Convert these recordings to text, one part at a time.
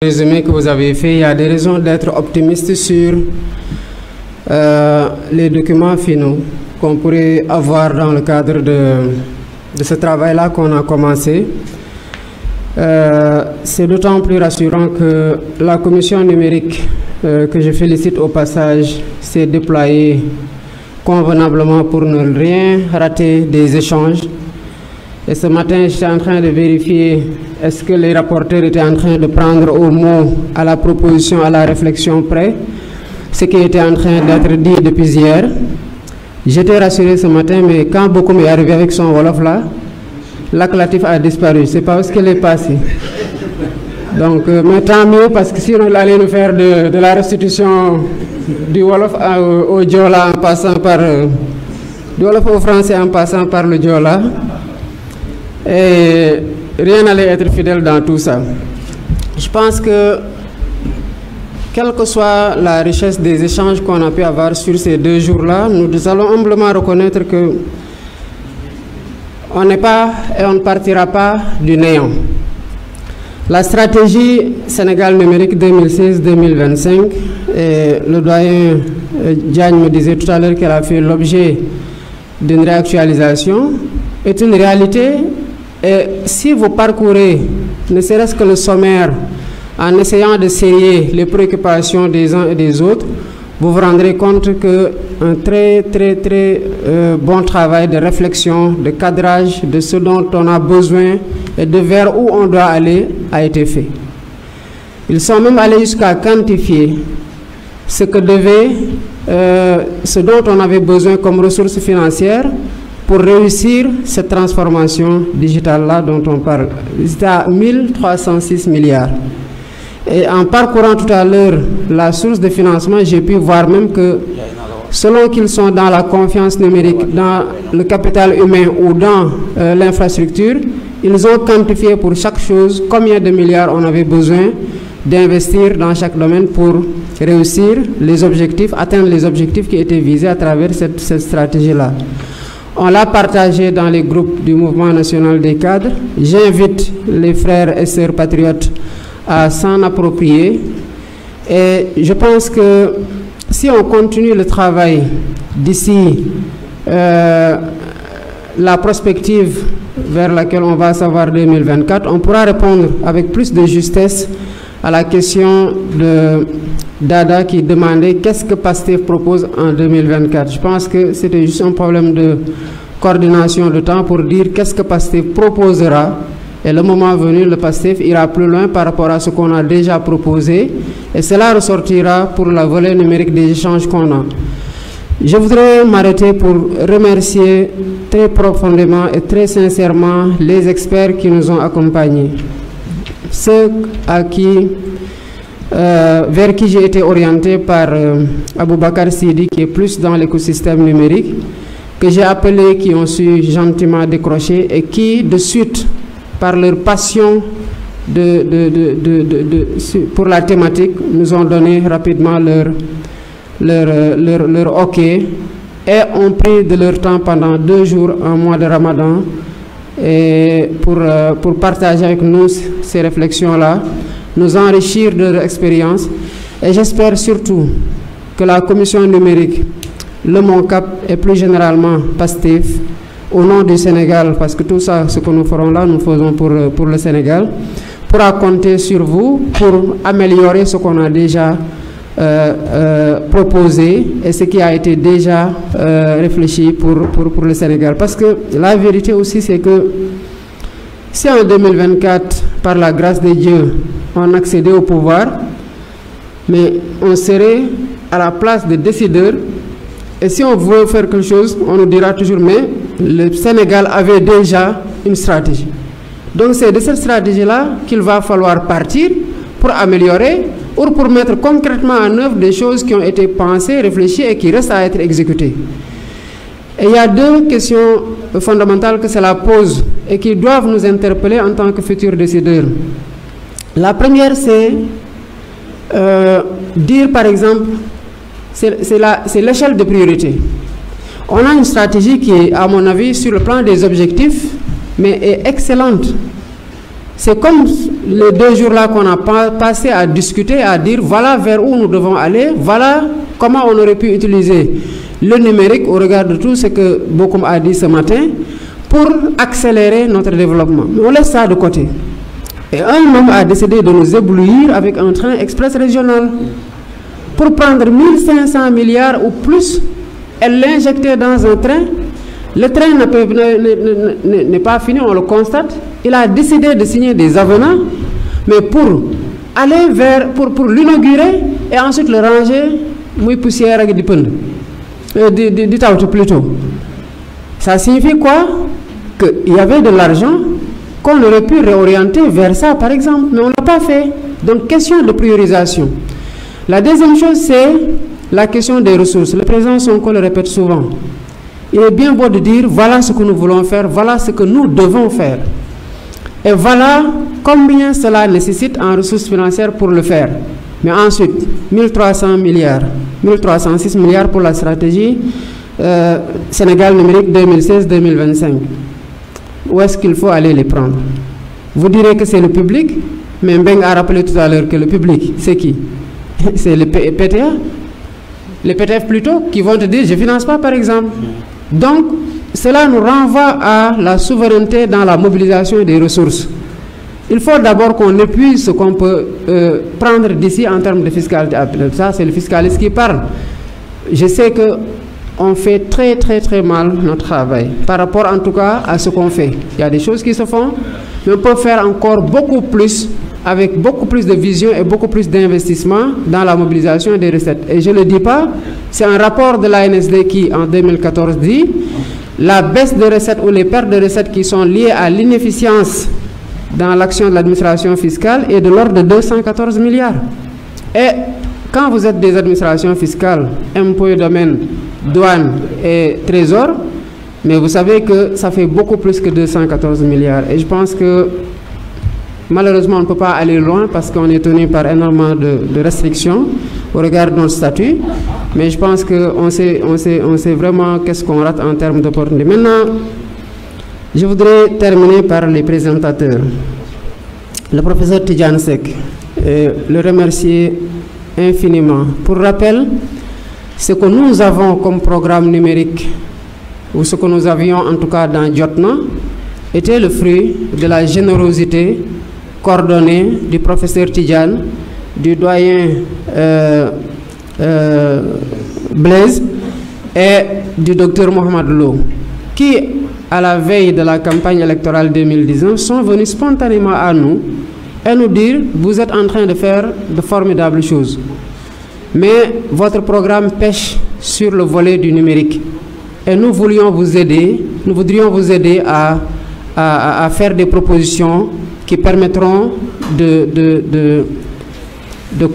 Résumé que vous avez fait, il y a des raisons d'être optimiste sur les documents finaux qu'on pourrait avoir dans le cadre de ce travail-là qu'on a commencé. C'est d'autant plus rassurant que la commission numérique, que je félicite au passage, s'est déployée convenablement pour ne rien rater des échanges. Et ce matin, j'étais en train de vérifier est-ce que les rapporteurs étaient en train de prendre au mot à la proposition, à la réflexion près, ce qui était en train d'être dit depuis hier. J'étais rassuré ce matin, mais quand beaucoup m'est arrivé avec son Wolof là, l'acclatif a disparu. C'est pas ce qu'elle est passée. Donc, mais tant mieux, parce que sinon, il allait nous faire de la restitution du Wolof au Diola en passant par... du Wolof au français en passant par le Diola. Et rien n'allait être fidèle dans tout ça. Je pense que, quelle que soit la richesse des échanges qu'on a pu avoir sur ces 2 jours-là, nous allons humblement reconnaître que on n'est pas et on ne partira pas du néant. La stratégie Sénégal numérique 2016-2025, et le doyen Diagne me disait tout à l'heure qu'elle a fait l'objet d'une réactualisation, est une réalité. Et si vous parcourez, ne serait-ce que le sommaire, en essayant de serrer les préoccupations des uns et des autres, vous vous rendrez compte qu'un très bon travail de réflexion, de cadrage de ce dont on a besoin et de vers où on doit aller a été fait. Ils sont même allés jusqu'à quantifier ce dont on avait besoin comme ressources financières pour réussir cette transformation digitale-là dont on parle. C'était à 1306 milliards. Et en parcourant tout à l'heure la source de financement, j'ai pu voir même que selon qu'ils sont dans la confiance numérique, dans le capital humain ou dans l'infrastructure, ils ont quantifié pour chaque chose combien de milliards on avait besoin d'investir dans chaque domaine pour réussir les objectifs, atteindre les objectifs qui étaient visés à travers cette stratégie-là. On l'a partagé dans les groupes du Mouvement national des cadres. J'invite les frères et sœurs patriotes à s'en approprier. Et je pense que si on continue le travail d'ici la prospective vers laquelle on va savoir 2024, on pourra répondre avec plus de justesse à la question de Dada qui demandait qu'est-ce que PASTEF propose en 2024. Je pense que c'était juste un problème de coordination de temps pour dire qu'est-ce que PASTEF proposera. Et le moment venu, le PASTEF ira plus loin par rapport à ce qu'on a déjà proposé. Et cela ressortira pour la volet numérique des échanges qu'on a. Je voudrais m'arrêter pour remercier très profondément et très sincèrement les experts qui nous ont accompagnés. Ceux à qui... vers qui j'ai été orienté par Aboubakar Sidi, qui est plus dans l'écosystème numérique, que j'ai appelé, qui ont su gentiment décrocher et qui, de suite, par leur passion pour la thématique, nous ont donné rapidement leur OK et ont pris de leur temps pendant 2 jours, un mois de Ramadan, et pour partager avec nous ces réflexions-là, nous enrichir de leur expérience. Et j'espère surtout que la commission numérique, le MONCAP et plus généralement PASTEF, au nom du Sénégal, parce que tout ça, ce que nous ferons là, nous faisons pour le Sénégal, pourra compter sur vous pour améliorer ce qu'on a déjà proposé et ce qui a été déjà réfléchi pour le Sénégal. Parce que la vérité aussi, c'est que si en 2024, par la grâce de Dieu, on accédait au pouvoir, mais on serait à la place des décideurs. Et si on veut faire quelque chose, on nous dira toujours, mais le Sénégal avait déjà une stratégie. Donc c'est de cette stratégie-là qu'il va falloir partir pour améliorer ou pour mettre concrètement en œuvre des choses qui ont été pensées, réfléchies et qui restent à être exécutées. Et il y a 2 questions fondamentales que cela pose et qui doivent nous interpeller en tant que futurs décideurs. La première, c'est dire, par exemple, c'est l'échelle de priorité. On a une stratégie qui est, à mon avis, sur le plan des objectifs, mais est excellente. C'est comme les 2 jours là qu'on a passé à discuter, à dire voilà vers où nous devons aller, voilà comment on aurait pu utiliser le numérique au regard de tout ce que Bokoum a dit ce matin pour accélérer notre développement. Mais on laisse ça de côté. Et un homme a décidé de nous éblouir avec un train express régional. Pour prendre 1500 milliards ou plus, elle l'injectait dans un train. Le train n'est pas fini, on le constate. Il a décidé de signer des avenants, mais pour aller vers, pour l'inaugurer et ensuite le ranger, muy poussière avec du plutôt. Ça signifie quoi? Qu'il y avait de l'argent qu'on aurait pu réorienter vers ça, par exemple, mais on ne l'a pas fait. Donc, question de priorisation. La deuxième chose, c'est la question des ressources. Le président Sonko le répète souvent. Il est bien beau de dire, voilà ce que nous voulons faire, voilà ce que nous devons faire. Et voilà combien cela nécessite en ressources financières pour le faire. Mais ensuite, 1300 milliards, 1306 milliards pour la stratégie Sénégal numérique 2016-2025. Où est-ce qu'il faut aller les prendre? Vous direz que c'est le public, mais Mbeng a rappelé tout à l'heure que le public, c'est qui? C'est le PTA, les PTF plutôt, qui vont te dire je ne finance pas par exemple. Donc, cela nous renvoie à la souveraineté dans la mobilisation des ressources. Il faut d'abord qu'on épuise ce qu'on peut prendre d'ici en termes de fiscalité. Ça, c'est le fiscaliste qui parle. Je sais qu'on fait très mal notre travail, par rapport en tout cas à ce qu'on fait. Il y a des choses qui se font, mais on peut faire encore beaucoup plus, avec beaucoup plus de vision et beaucoup plus d'investissement dans la mobilisation des recettes. Et je ne le dis pas, c'est un rapport de l'ANSD qui, en 2014, dit la baisse de recettes ou les pertes de recettes qui sont liées à l'inefficience dans l'action de l'administration fiscale est de l'ordre de 214 milliards. Et quand vous êtes des administrations fiscales, impôts et domaines, douane et trésor, mais vous savez que ça fait beaucoup plus que 214 milliards. Et je pense que malheureusement, on ne peut pas aller loin parce qu'on est tenu par énormément de restrictions au regard de notre statut. Mais je pense qu'on sait vraiment qu'est-ce qu'on rate en termes d'opportunités. Maintenant, je voudrais terminer par les présentateurs. Le professeur Tidjane Seck, le remercier infiniment. Pour rappel, ce que nous avons comme programme numérique, ou ce que nous avions en tout cas dans Jotna, était le fruit de la générosité coordonnée du professeur Tidjane, du doyen Blaise et du docteur Mohamed Lo, qui, à la veille de la campagne électorale 2019, sont venus spontanément à nous et nous dire « Vous êtes en train de faire de formidables choses, mais votre programme pêche sur le volet du numérique. Et nous voudrions vous aider à faire des propositions qui permettront de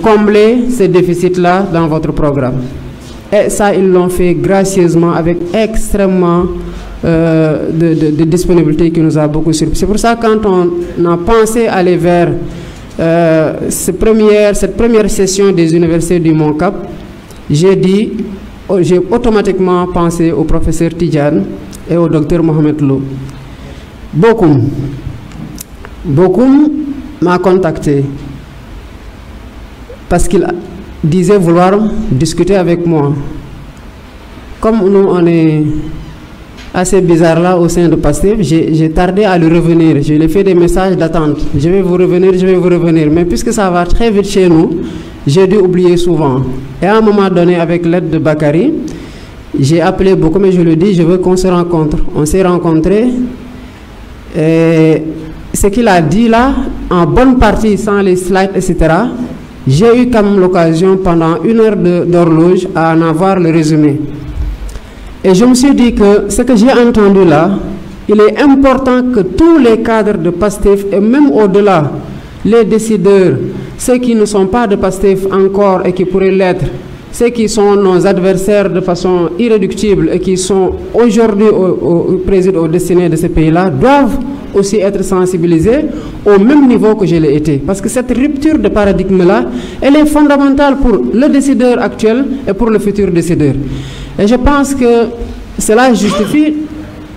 combler ces déficits-là dans votre programme. » Et ça, ils l'ont fait gracieusement, avec extrêmement de disponibilité qui nous a beaucoup surpris. C'est pour ça, quand on a pensé aller vers cette première session des universités du Mont Cap, j'ai automatiquement pensé au professeur Tidjane et au docteur Mohamed Lo. Bokoum m'a contacté parce qu'il disait vouloir discuter avec moi. Comme nous, on est assez bizarre là au sein de PASTEF, j'ai tardé à lui revenir. Je lui ai fait des messages d'attente. Je vais vous revenir. Mais puisque ça va très vite chez nous, j'ai dû oublier souvent. Et à un moment donné, avec l'aide de Bakary, j'ai appelé Bokoum et je lui ai dit, je veux qu'on se rencontre. On s'est rencontrés. Et ce qu'il a dit là, en bonne partie, sans les slides, etc., j'ai eu quand même l'occasion, pendant 1 heure d'horloge, à en avoir le résumé. Et je me suis dit que ce que j'ai entendu là, il est important que tous les cadres de PASTEF, et même au-delà, les décideurs, ceux qui ne sont pas de PASTEF encore et qui pourraient l'être, ceux qui sont nos adversaires de façon irréductible et qui sont aujourd'hui président aux destinées de ce pays-là, doivent aussi être sensibilisés au même niveau que je l'ai été. Parce que cette rupture de paradigme-là, elle est fondamentale pour le décideur actuel et pour le futur décideur. Et je pense que cela justifie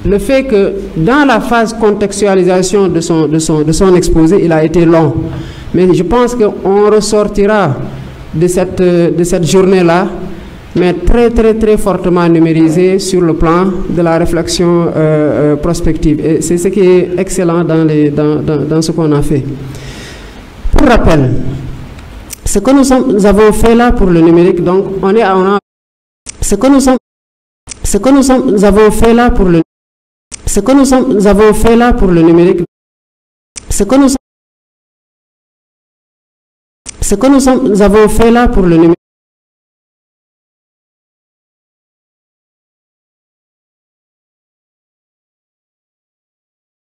le fait que dans la phase contextualisation de son exposé, il a été long. Mais je pense qu'on ressortira de cette journée-là, mais très fortement numérisé sur le plan de la réflexion prospective. Et c'est ce qui est excellent dans ce qu'on a fait. Pour rappel, ce que nous avons fait là pour le numérique, donc ce que nous avons fait là pour le numérique, ce que nous avons fait là pour le numérique.